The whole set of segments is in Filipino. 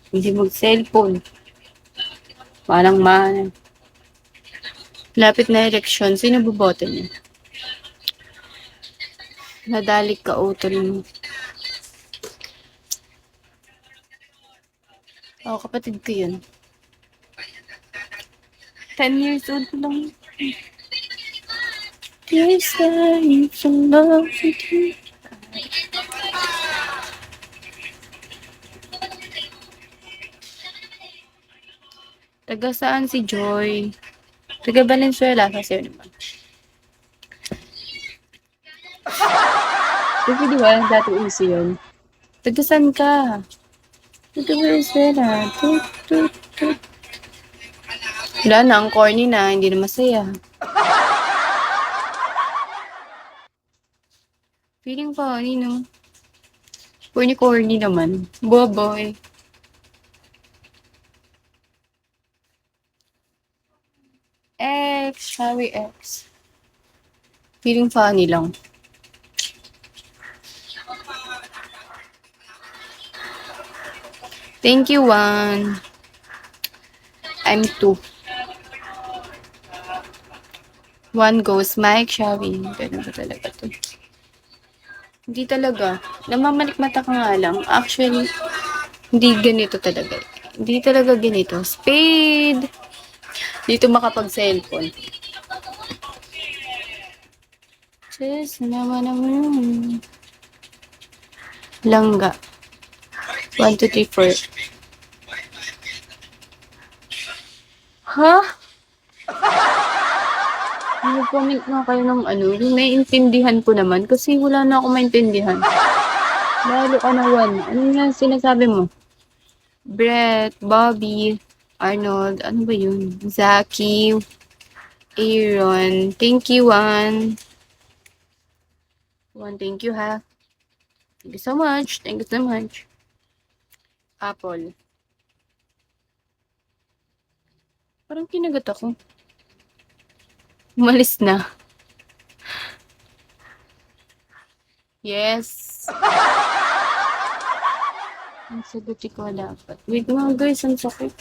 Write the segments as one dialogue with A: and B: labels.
A: Hindi mag-cellphone. Manang-mana. Lapit na eleksyon. Sino boboto niya? Nadalik ka, utol mo. Oo, kapatid ko yun. 10 years old lang. Yes, I'm so in love with you. Taga saan si Joy? Taga Valenzuela kasi yun naman. Kasi di ba, dati uso yun. Taga saan ka? Taga Valenzuela. Tut, tut, tut. Wala na, ang corny na, hindi na masaya. Feeling funny, no? Corny naman. Boboy. X, Shawi X. Feeling funny lang. Thank you, Juan. I'm 2. One goes, Mike, Shawi. Ganun ba talaga to? Hindi talaga. Namamalikmata ka nga lang. Actually, hindi ganito talaga. Hindi talaga ganito. Spade! Dito makapag-cellphone. Sis, naman. Langga. 1, 2, 3, 4. Ha? Mag-comment nga kayo ng ano, yung naiintindihan ko naman kasi wala na ako maintindihan. Lalo ka na, Juan. Ano nga sinasabi mo? Brett, Bobby, Arnold, ano ba yun? Zaki, Aaron. Thank you, Juan. Juan, thank you, ha. Thank you so much. Thank you so much. Apple. Parang kinagat ako. Umalis na. Yes. Ang sagot ko dapat. Wait mga guys, ang sakit.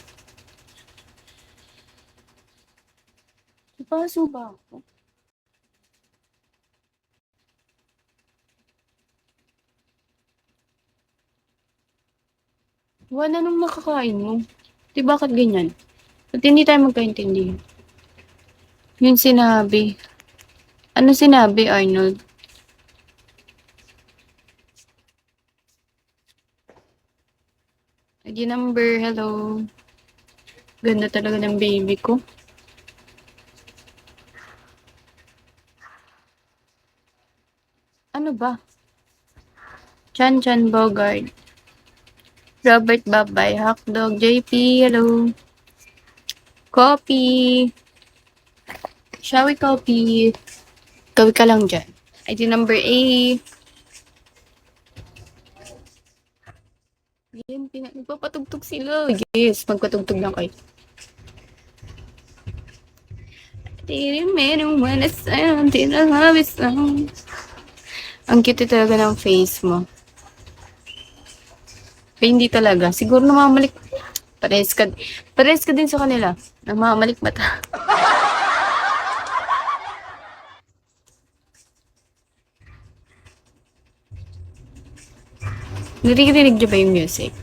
A: Ipaso ba ako? Wala nang nakakain mo. Di bakit ganyan? Ba't hindi tayo magkaintindihan? Yun sinabi. Ano sinabi, Arnold? ID number, hello. Ganda talaga ng baby ko. Ano ba? Chan Bogard. Robert Babay, Hotdog, JP, hello. Coffee. Shall we coffee? Gawin ka lang dyan. ID number A. Yan, nagpapatugtog sila. Yes, magpatugtog lang kayo. Ang cute talaga ng face mo. Pero hindi talaga. Siguro namamalik. Pares ka din sa kanila. Namamalik mata. Narinig niyo ba yung music?